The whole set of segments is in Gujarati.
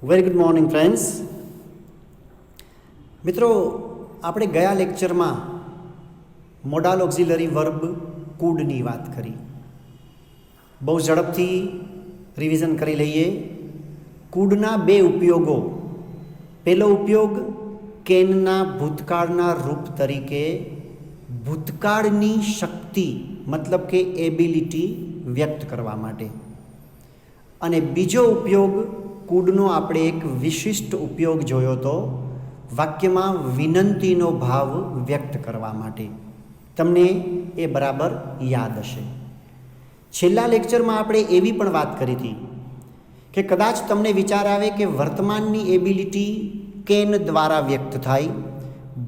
Very good morning friends. મિત્રો, આપણે ગયા લેક્ચરમાં મોડાલ ઓક્ઝિલરી વર્બ કુડની વાત કરી. બહુ ઝડપથી રિવિઝન કરી લઈએ. કુડના બે ઉપયોગો. પહેલો ઉપયોગ કેનના ભૂતકાળના રૂપ તરીકે ભૂતકાળની શક્તિ મતલબ કે એબિલિટી વ્યક્ત કરવા માટે, અને બીજો ઉપયોગ કુડનો આપણે એક વિશિષ્ટ ઉપયોગ જોયો તો વાક્યમાં વિનંતીનો ભાવ વ્યક્ત કરવા માટે. તમને એ બરાબર યાદ હશે. છેલ્લા લેક્ચરમાં આપણે એવી પણ વાત કરી હતી કે કદાચ તમને વિચાર આવે કે વર્તમાનની એબિલિટી કેન દ્વારા વ્યક્ત થાય,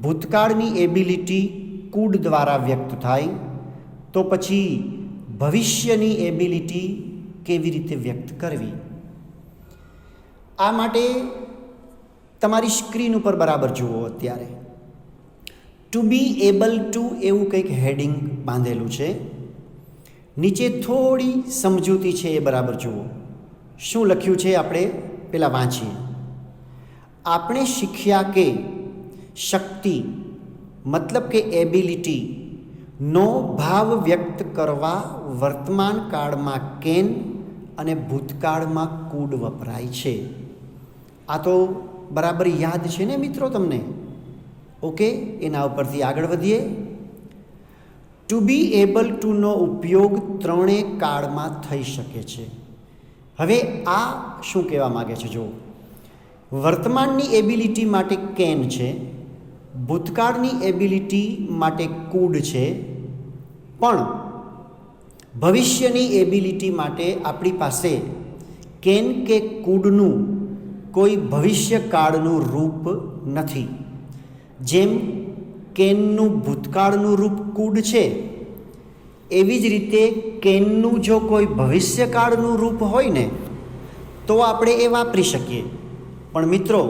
ભૂતકાળની એબિલિટી કુડ દ્વારા વ્યક્ત થાય, તો પછી ભવિષ્યની એબિલિટી કેવી રીતે વ્યક્ત કરવી. આ માટે તમારી સ્ક્રીન ઉપર બરાબર જુઓ. અત્યારે ટુ બી એબલ ટુ એવું કંઈક હેડિંગ બાંધેલું છે. નીચે થોડી સમજૂતી છે, એ બરાબર જુઓ. શું લખ્યું છે આપણે પહેલાં વાંચીએ. આપણે શીખ્યા કે શક્તિ મતલબ કે એબિલિટી નો ભાવ વ્યક્ત કરવા વર્તમાન કાળમાં કેન અને ભૂતકાળમાં કુડ વપરાય છે. આ તો બરાબર યાદ છે ને મિત્રો તમને? ઓકે, એના ઉપરથી આગળ વધીએ. ટુ બી એબલ ટુનો ઉપયોગ ત્રણેય કાળમાં થઈ શકે છે. હવે આ શું કહેવા માગે છે? જો વર્તમાનની એબિલિટી માટે કેન છે, ભૂતકાળની એબિલિટી માટે કુડ છે, પણ ભવિષ્યની એબિલિટી માટે આપણી પાસે કેન કે કુડનું કોઈ ભવિષ્યકાળનું રૂપ નથી. જેમ કેનનું ભૂતકાળનું રૂપ કુડ છે, એવી જ રીતે કેનનું જો કોઈ ભવિષ્યકાળનું રૂપ હોય ને તો આપણે એ વાપરી શકીએ. પણ મિત્રો,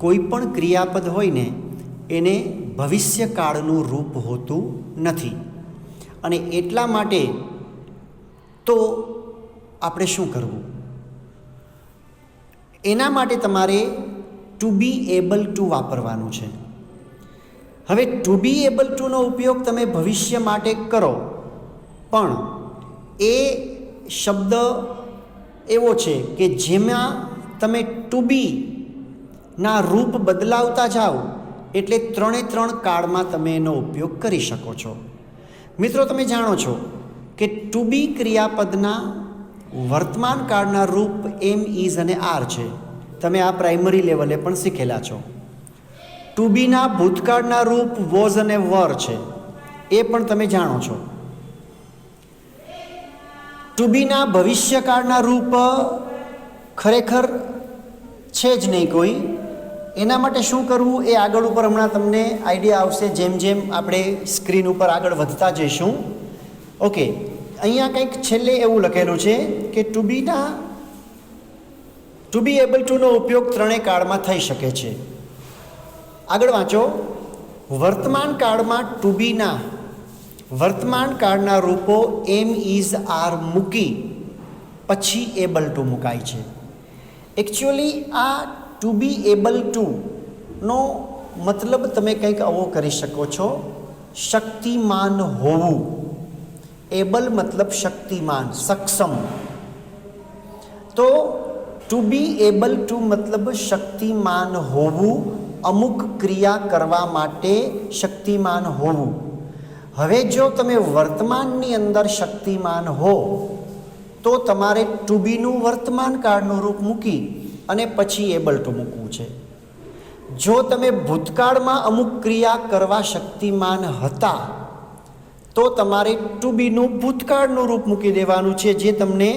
કોઈ પણ ક્રિયાપદ હોય ને એને ભવિષ્યકાળનું રૂપ હોતું નથી. અને એટલા માટે તો આપણે શું કરવું? એના માટે તમારે ટુ બી એબલ ટુ વાપરવાનું છે. હવે ટુ બી એબલ ટુનો ઉપયોગ તમે ભવિષ્ય માટે કરો, પણ એ શબ્દ એવો છે કે જેમાં તમે ટુ બી ના રૂપ બદલાવતા જાઓ એટલે ત્રણે ત્રણ કાળમાં તમે એનો ઉપયોગ કરી શકો છો. મિત્રો, તમે જાણો છો કે ટુ બી ક્રિયાપદના વર્તમાન કાળના રૂપ એમ, ઇઝ અને આર છે. તમે આ પ્રાઇમરી લેવલે પણ શીખેલા છો. ટુ બીના ભૂતકાળના રૂપ વોઝ અને વર છે, એ પણ તમે જાણો છો. ટુ બીના ભવિષ્યકાળના રૂપ ખરેખર છે જ નહીં કોઈ. એના માટે શું કરવું એ આગળ ઉપર હમણાં તમને આઈડિયા આવશે જેમ જેમ આપણે સ્ક્રીન ઉપર આગળ વધતા જઈશું. ઓકે, અહીંયા કંઈક છેલ્લે એવું લખેલું છે કે ટુ બી એબલ ટુનો ઉપયોગ ત્રણેય કાળમાં થઈ શકે છે. આગળ વાંચો. વર્તમાન કાળમાં ટુ બીના વર્તમાન કાળના રૂપો એમ, ઇઝ, આર મૂકી પછી એબલ ટુ મુકાય છે. એકચ્યુઅલી આ ટુ બી એબલ ટુનો મતલબ તમે કંઈક આવો કરી શકો છો, શક્તિમાન હોવું. એબલ મતલબ શક્તિમાન, સક્ષમ. તો ટુ બી એબલ ટુ મતલબ શક્તિમાન હોવું, અમુક ક્રિયા કરવા માટે શક્તિમાન હોવું. હવે જો તમે વર્તમાનની અંદર શક્તિમાન હો તો તમારે ટુ બીનું વર્તમાન કાળનું રૂપ મૂકી અને પછી એબલ ટુ મૂકવું છે. જો તમે ભૂતકાળમાં અમુક ક્રિયા કરવા શક્તિમાન હતા તો તમારે ટુ બીનું ભૂતકાળનું રૂપ મૂકી દેવાનું છે, જે તમને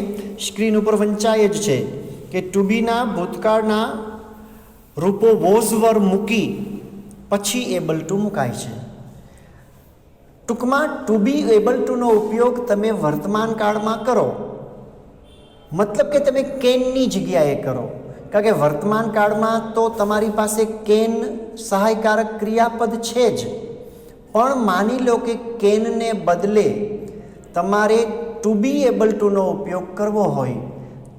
સ્ક્રીન ઉપર વંચાય જ છે કે ટુ બીના ભૂતકાળના રૂપો વોઝ વર મૂકી પછી એબલ ટુ મુકાય છે. ટૂંકમાં ટુ બી એબલ ટુનો ઉપયોગ તમે વર્તમાન કાળમાં કરો, મતલબ કે તમે કેનની જગ્યાએ કરો. કારણ કે વર્તમાન કાળમાં તો તમારી પાસે કેન સહાયકારક ક્રિયાપદ છે જ, પણ માની લો કે કેનને બદલે તમારે ટુ બી એબલ ટુનો ઉપયોગ કરવો હોય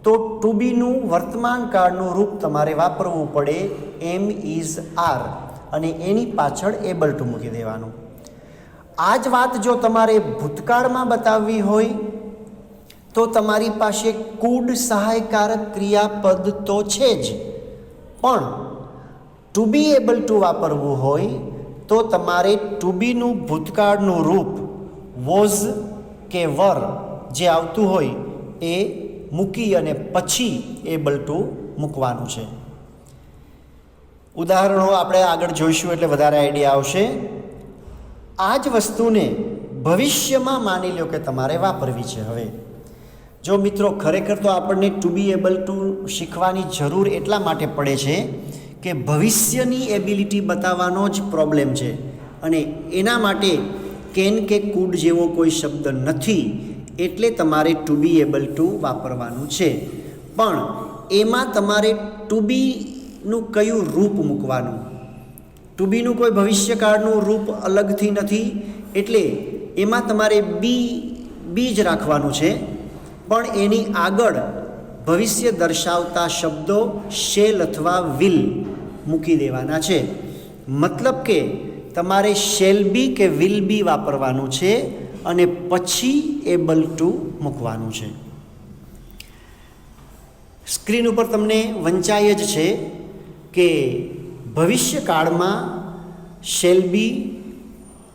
તો ટુ બીનું વર્તમાન કાળનું રૂપ તમારે વાપરવું પડે એમ ઇઝ આર અને એની પાછળ એબલ ટુ મૂકી દેવાનું. આ જ વાત જો તમારે ભૂતકાળમાં બતાવવી હોય તો તમારી પાસે કુડ સહાયકારક ક્રિયાપદ તો છે જ, પણ ટુ બી એબલ ટુ વાપરવું હોય તો તમારે ટુ બીનું ભૂતકાળનું રૂપ વોઝ કે વર જે આવતું હોય એ મૂકી અને પછી એબલ ટુ મૂકવાનું છે. ઉદાહરણો આપણે આગળ જોઈશું એટલે વધારે આઈડિયા આવશે. આ જ વસ્તુને ભવિષ્યમાં માની લો કે તમારે વાપરવી છે. હવે જો મિત્રો ખરેખર તો આપણને ટુ બી એબલ ટુ શીખવાની જરૂર એટલા માટે પડે છે કે ભવિષ્યની એબિલિટી બતાવવાનો જ પ્રોબ્લેમ છે અને એના માટે કેન કે કુડ જેવો કોઈ શબ્દ નથી, એટલે તમારે ટુ બી એબલ ટુ વાપરવાનું છે. પણ એમાં તમારે ટુ બીનું કયું રૂપ મૂકવાનું? ટુ બીનું કોઈ ભવિષ્યકાળનું રૂપ અલગથી નથી, એટલે એમાં તમારે બી જ રાખવાનું છે, પણ એની આગળ ભવિષ્ય દર્શાવતા શબ્દો શેલ અથવા વિલ મૂકી દેવાના છે. મતલબ કે તમારે શેલ બી કે વિલ બી વાપરવાનું છે અને પછી એબલ ટુ મૂકવાનું છે. સ્ક્રીન ઉપર તમને વંચાય જ છે કે ભવિષ્યકાળમાં શેલ બી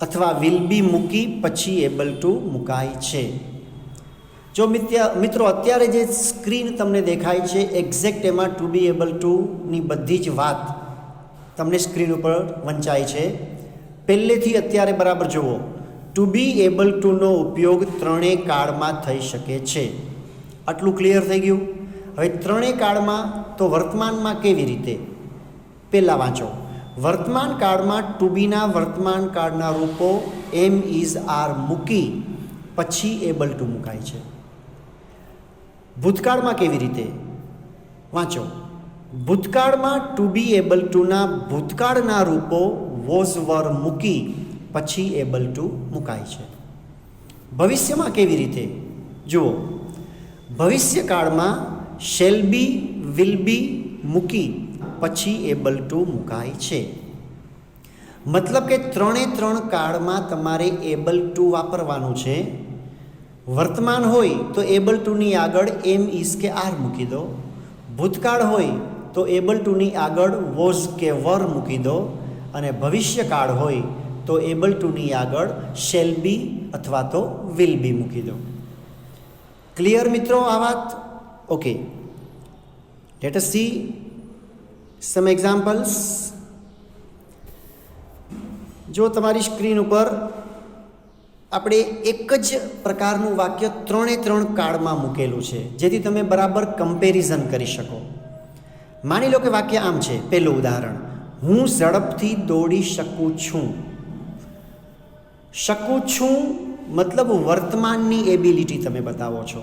અથવા વિલ બી મૂકી પછી એબલ ટુ મુકાય છે. જો મિત્રો અત્યારે જે સ્ક્રીન તમને દેખાય છે એક્ઝેક્ટ એમાં ટુ બી એબલ ટુની બધી જ વાત તમને સ્ક્રીન ઉપર વંચાય છે. પહેલેથી અત્યારે બરાબર જુઓ. ટુ બી એબલ ટુનો ઉપયોગ ત્રણેય કાળમાં થઈ શકે છે. આટલું ક્લિયર થઈ ગયું? હવે ત્રણેય કાળમાં તો વર્તમાનમાં કેવી રીતે? પહેલાં વાંચો. વર્તમાન કાળમાં ટુ બીના વર્તમાન કાળના રૂપો એમ ઇઝ આર મૂકી પછી એબલ ટુ મુકાય છે. ભૂતકાળમાં કેવી રીતે? વાંચો. ભૂતકાળમાં ટુ બી એબલ ટુના ભૂતકાળના રૂપો વોઝ વર મૂકી પછી એબલ ટુ મુકાય છે. ભવિષ્યમાં કેવી રીતે? જુઓ. ભવિષ્યકાળમાં શેલ બી વિલ બી મૂકી પછી એબલ ટુ મુકાય છે. મતલબ કે ત્રણ કાળમાં તમારે એબલ ટુ વાપરવાનું છે. વર્તમાન હોય તો એબલ ટુની આગળ એમ ઇઝ કે આર મૂકી દો. ભૂતકાળ હોય તો એબલ ટુની આગળ વોઝ કે વર મૂકી દો અને ભવિષ્યકાળ હોય તો એબલ ટુની આગળ શેલ બી અથવા તો વિલ બી મૂકી દો. ક્લિયર મિત્રો આ વાત? ઓકે, લેટ અસ સી સમ એક્ઝામ્પલ્સ. જો તમારી સ્ક્રીન ઉપર આપણે એક જ પ્રકારનું વાક્ય ત્રણ કાળમાં મૂકેલું છે જેથી તમે બરાબર કમ્પેરિઝન કરી શકો. માની લો કે વાક્ય આમ છે. પહેલું ઉદાહરણ, હું ઝડપથી દોડી શકું છું. શકું છું મતલબ વર્તમાનની એબિલિટી તમે બતાવો છો.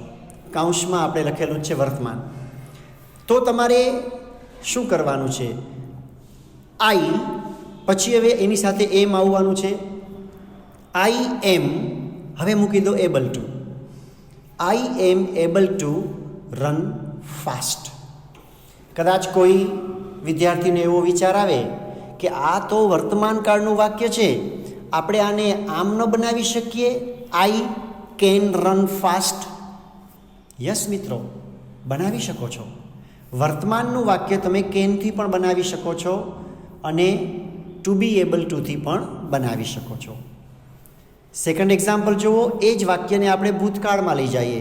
કાઉન્સમાં આપણે લખેલું છે વર્તમાન. તો તમારે શું કરવાનું છે? આઈ પછી હવે એની સાથે એમ આવવાનું છે. આઈ એમ હવે મૂકી દો able to. I am able to run fast. કદાચ કોઈ વિદ્યાર્થીને એવો વિચાર આવે કે આ તો વર્તમાન કાળનું વાક્ય છે, આપણે આને આમ ન બનાવી શકીએ? I can run fast. Yes મિત્રો, બનાવી શકો છો. વર્તમાનનું વાક્ય તમે કેનથી પણ બનાવી શકો છો અને ટુ બી એબલ ટુથી પણ બનાવી શકો છો. સેકન્ડ એક્ઝામ્પલ જુઓ. એ જ વાક્યને આપણે ભૂતકાળમાં લઈ જઈએ.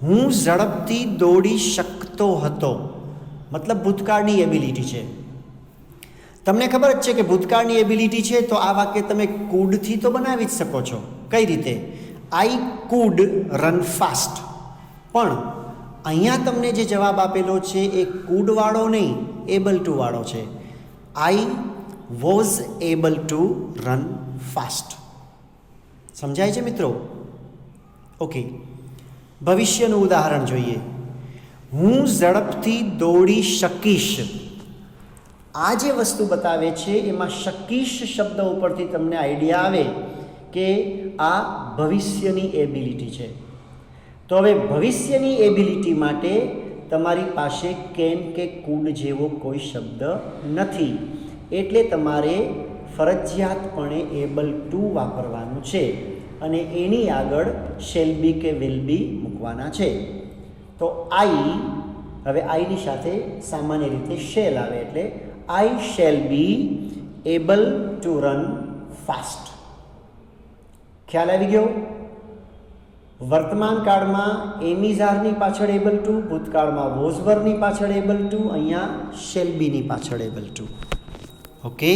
હું ઝડપથી દોડી શકતો હતો. મતલબ ભૂતકાળની એબિલિટી છે. તમને ખબર જ છે કે ભૂતકાળની એબિલિટી છે તો આ વાક્ય તમે કુડથી તો બનાવી જ શકો છો. કઈ રીતે? I could run fast. પણ અહીંયા તમને જે જવાબ આપેલો છે એ કુડવાળો નહીં, એબલ ટુ વાળો છે. I was able to run fast. સમજાય છે મિત્રો? ઓકે, ભવિષ્યનું ઉદાહરણ જોઈએ. હું ઝડપથી દોડી શકીશ. આ જે વસ્તુ બતાવે છે એમાં શકીશ શબ્દ ઉપરથી તમને આઈડિયા આવે કે આ ભવિષ્યની એબિલિટી છે. તો હવે ભવિષ્યની એબિલિટી માટે તમારી પાસે કેન કે કુડ જેવો કોઈ શબ્દ નથી, એટલે તમારે ફરજિયાતપણે એબલ ટુ વાપરવાનું છે અને એની આગળ શેલ બી કે વિલ બી મૂકવાના છે. તો આઈ, હવે આઈની સાથે સામાન્ય રીતે શેલ આવે એટલે આઈ shall be able to run fast. ખ્યાલ આવી ગયો? વર્તમાન કાળમાં એમિઝારની પાછળ એબલ ટુ, ભૂતકાળમાં વોઝવરની પાછળ એબલ ટુ, અહીંયા શેલ બીની પાછળ એબલ ટુ. ઓકે,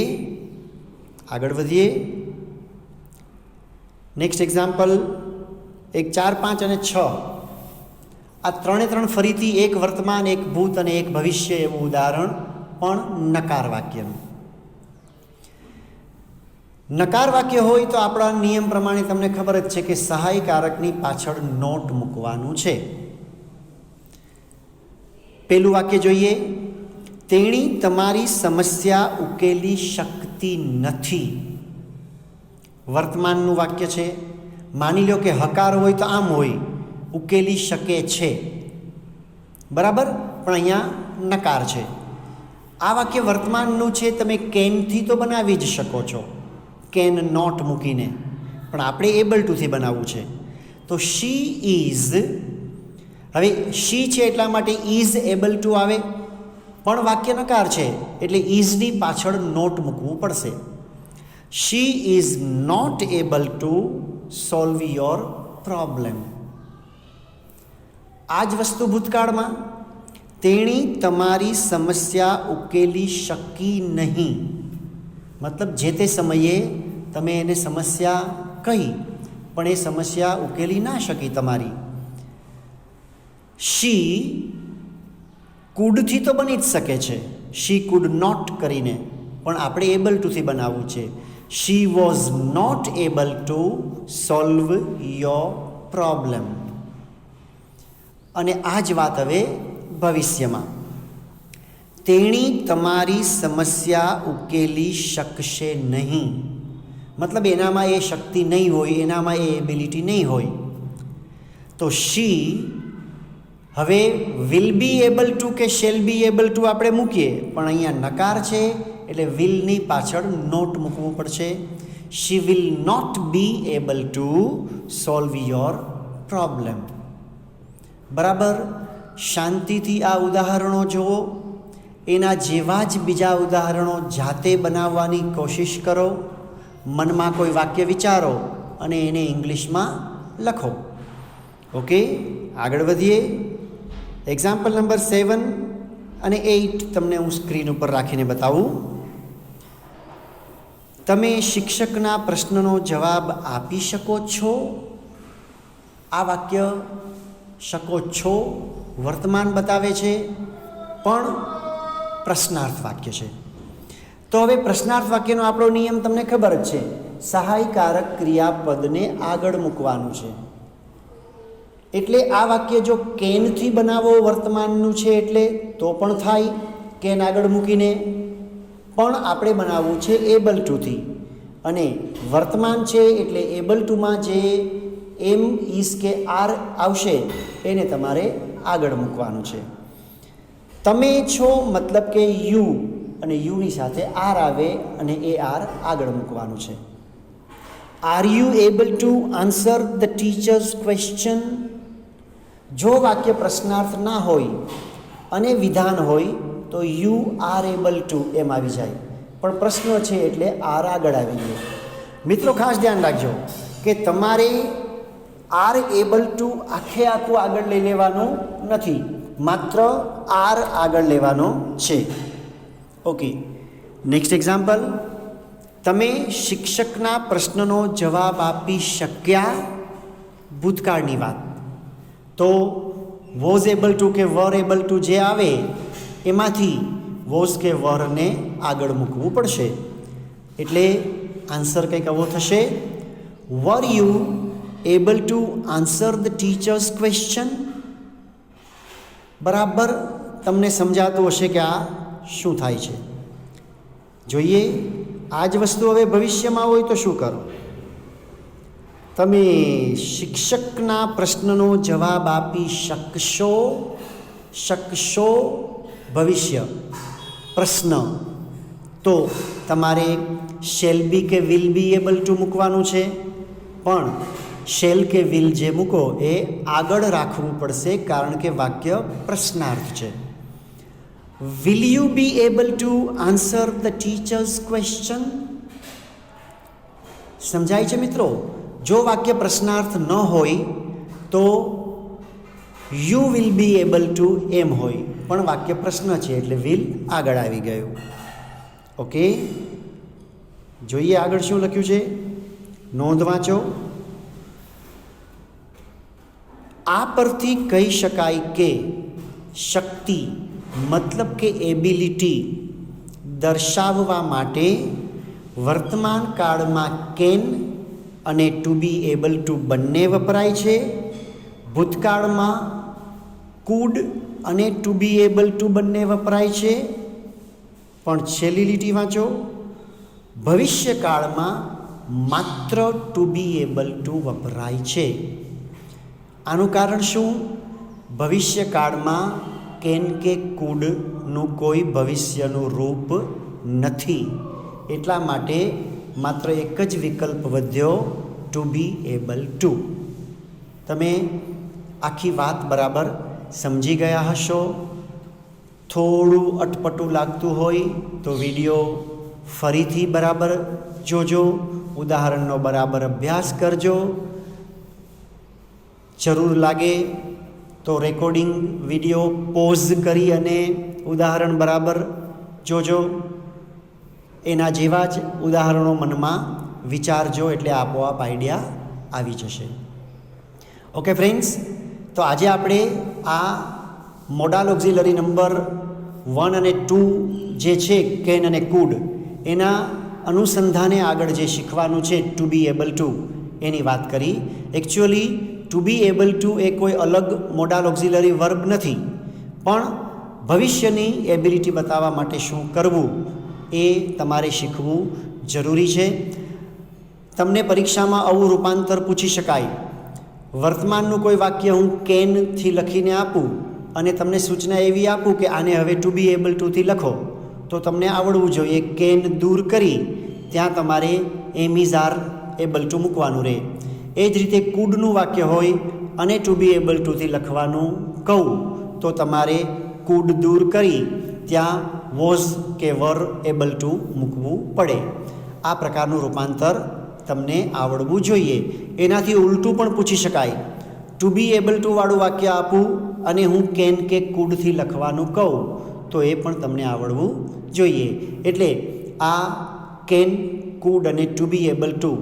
આગળ વધીએ. નેક્સ્ટ એક્ઝામ્પલ, એક 4, 5 અને 6 આ ત્રણ ફરીથી એક વર્તમાન, એક ભૂત અને એક ભવિષ્ય એવું ઉદાહરણ, પણ નકાર વાક્યનું. નકાર વાક્ય હોય તો આપણા નિયમ પ્રમાણે તમને ખબર જ છે કે સહાયકારકની પાછળ નોટ મૂકવાનું છે. પેલું વાક્ય જોઈએ. તેણી તમારી સમસ્યા ઉકેલી શકતી નથી. વર્તમાનનું વાક્ય છે. માની લો કે હકાર હોય તો આમ હોય, ઉકેલી શકે છે, બરાબર, પણ અહીંયા નકાર છે. આ વાક્ય વર્તમાનનું છે. તમે કેનથી તો બનાવી જ શકો છો, કેન નોટ મૂકીને, પણ આપણે એબલ ટુથી બનાવવું છે. તો શી ઇઝ, હવે શી છે એટલા માટે ઇઝ એબલ ટુ આવે, પણ વાક્ય નકાર છે એટલે ઇઝની પાછળ નોટ મૂકવું પડશે. She is not able to solve your problem. આ જ વસ્તુ ભૂતકાળમાં, તેણી તમારી સમસ્યા ઉકેલી શકી નહીં, મતલબ જે તે સમયે તમે એને સમસ્યા કહી પણ એ સમસ્યા ઉકેલી ના શકી તમારી. શી કુડથી તો બની જ શકે છે, શી કુડ નોટ કરીને, પણ આપણે એબલ ટુથી બનાવવું છે. She was not able to solve your problem. અને આ જ વાત હવે ભવિષ્યમાં. તેણી તમારી સમસ્યા ઉકેલી શકશે નહીં, મતલબ એનામાં એ શક્તિ નહીં હોય, એનામાં એ એબિલિટી નહીં હોય. તો શી, હવે વિલ બી એબલ ટુ કે શેલ બી એબલ ટુ આપણે મૂકીએ, પણ અહીંયા નકાર છે એટલે વિલની પાછળ નોટ મૂકવું પડશે. She will not be able to solve your problem. બરાબર, શાંતિથી આ ઉદાહરણો જુઓ, એના જેવા જ બીજા ઉદાહરણો જાતે બનાવવાની કોશિશ કરો, મનમાં કોઈ વાક્ય વિચારો અને એને ઇંગ્લિશમાં લખો. ઓકે, આગળ વધીએ. એક્ઝામ્પલ નંબર 7 અને 8 તમને હું સ્ક્રીન ઉપર રાખીને બતાવું. તમે શિક્ષકના પ્રશ્નનો જવાબ આપી શકો છો. આ વાક્ય શકો છો વર્તમાન બતાવે છે, પણ પ્રશ્નાર્થ વાક્ય છે. તો હવે પ્રશ્નાર્થ વાક્યનો આપણો નિયમ તમને ખબર જ છે, સહાયકારક ક્રિયાપદને આગળ મૂકવાનું છે. એટલે આ વાક્ય જો કેનથી બનાવો વર્તમાનનું છે એટલે તો પણ થાય, કેન આગળ મૂકીને, પણ આપણે બનાવવું છે એબલ ટુથી. અને વર્તમાન છે એટલે એબલ ટુમાં જે એમ, ઇઝ કે આર આવશે એને તમારે આગળ મૂકવાનું છે. તમે છો મતલબ કે યુ, અને યુની સાથે આર આવે અને એ આર આગળ મૂકવાનું છે. Are you able to answer the teachers question. જો વાક્ય પ્રશ્નાર્થ ના હોય અને વિધાન હોય તો યુ આર એબલ ટુ એમ આવી જાય, પણ પ્રશ્ન છે એટલે આર આગળ આવી ગયો. મિત્રો ખાસ ધ્યાન રાખજો કે તમારે આર એબલ ટુ આખે આખું આગળ લઈ લેવાનું નથી, માત્ર આર આગળ લેવાનો છે. Okay, next example. તમે શિક્ષકના પ્રશ્નનો જવાબ આપી શક્યા, ભૂતકાળની વાત. તો વોઝ એબલ ટુ કે વર એબલ ટુ જે આવે એમાંથી વોઝ કે વરને આગળ મૂકવું પડશે. એટલે આન્સર કંઈક આવો થશે, વર you able to answer the teachers question. બરાબર તમને સમજાતું હશે કે આ શું થાય છે. જોઈએ, આ જ વસ્તુ હવે ભવિષ્યમાં હોય તો શું કરો. તમે શિક્ષકના પ્રશ્નનો જવાબ આપી શકશો, શકશો ભવિષ્ય, પ્રશ્ન, તો તમારે શેલ બી કે વિલ બી એબલ ટુ મૂકવાનું છે, પણ શેલ કે વિલ જે મૂકો એ આગળ રાખવું પડશે, કારણ કે વાક્ય પ્રશ્નાર્થ છે. Will you be able to answer the teachers question? સમજાય છે મિત્રો? જો વાક્ય પ્રશ્નાર્થ ન હોય તો you will be able to એમ હોય, પણ વાક્ય પ્રશ્ન છે એટલે વિલ આગળ આવી ગયું. ઓકે, જોઈએ આગળ શું લખ્યું છે. નોંધ વાંચો. આ પરથી કહી શકાય કે શક્તિ મતલબ કે એબિલિટી દર્શાવવા માટે વર્તમાન કાળમાં કેન અને ટુ બી એબલ ટુ બંને વપરાય છે. ભૂતકાળમાં કુડ અને ટુ બી એબલ ટુ બંને વપરાય છે, પણ છેલ્લી લીટી વાંચો. ભવિષ્યકાળમાં માત્ર ટુ બી એબલ ટુ વપરાય છે. આનું કારણ શું? ભવિષ્યકાળમાં કેન કે કુડનું કોઈ ભવિષ્યનું રૂપ નથી, એટલા માટે માત્ર એક જ વિકલ્પ વધ્યો, ટુ બી એબલ ટુ. તમે આખી વાત બરાબર સમજી ગયા હશો. થોડું અટપટું લાગતું હોય તો વિડીયો ફરીથી બરાબર જોજો, ઉદાહરણનો બરાબર અભ્યાસ કરજો. જરૂર લાગે તો રેકોર્ડિંગ વિડીયો પોઝ કરી અને ઉદાહરણ બરાબર જોજો. એના જેવા જ ઉદાહરણો મનમાં વિચારજો, એટલે આપોઆપ આઈડિયા આવી જશે. ઓકે ફ્રેન્ડ્સ, તો આજે આપણે આ મોડાલ ઓક્ઝિલરી નંબર 1 અને 2 જે છે કેન અને કુડ, એના અનુસંધાને આગળ જે શીખવાનું છે ટુ બી એબલ ટુ, એની વાત કરી. Actually to be able to એ કોઈ અલગ મોડાલ ઓક્ઝિલરી વર્બ નથી, પણ ભવિષ્યની એબિલિટી બતાવવા માટે શું કરવું એ તમારે શીખવું જરૂરી છે. તમને પરીક્ષામાં આવું રૂપાંતર પૂછી શકાય. વર્તમાનનું કોઈ વાક્ય હું કેનથી લખીને આપું અને તમને સૂચના એવી આપું કે આને હવે ટુ બી એબલ ટુથી લખો, તો તમને આવડવું જોઈએ કેન દૂર કરી ત્યાં તમારે એમ ઇઝ આર એબલ ટુ મૂકવાનું રહે. એ જ રીતે કુડનું વાક્ય હોય અને ટુ બી એબલ ટુથી લખવાનું કહું તો તમારે કુડ દૂર કરી ત્યાં વોઝ કે વર એબલ ટુ મૂકવું પડે. આ પ્રકારનું રૂપાંતર તમને આવડવું જોઈએ. એનાથી ઉલટું પણ પૂછી શકાય. ટુ બી એબલ ટુ વાળું વાક્ય આપું અને હું કેન કે કુડથી લખવાનું કહું તો એ પણ તમને આવડવું જોઈએ. એટલે આ કેન, કુડ અને ટુ બી એબલ ટુ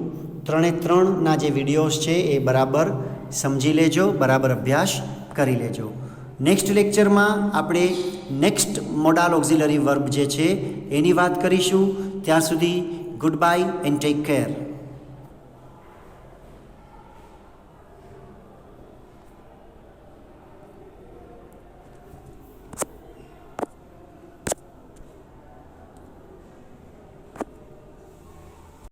ત્રણે ત્રણના જે વિડીયોઝ છે એ બરાબર સમજી લેજો, બરાબર અભ્યાસ કરી લેજો. નેક્સ્ટ લેક્ચરમાં આપણે નેક્સ્ટ મોડાલ ઓક્ઝિલરી વર્બ જે છે એની વાત કરીશું. ત્યાં સુધી good bye and take care.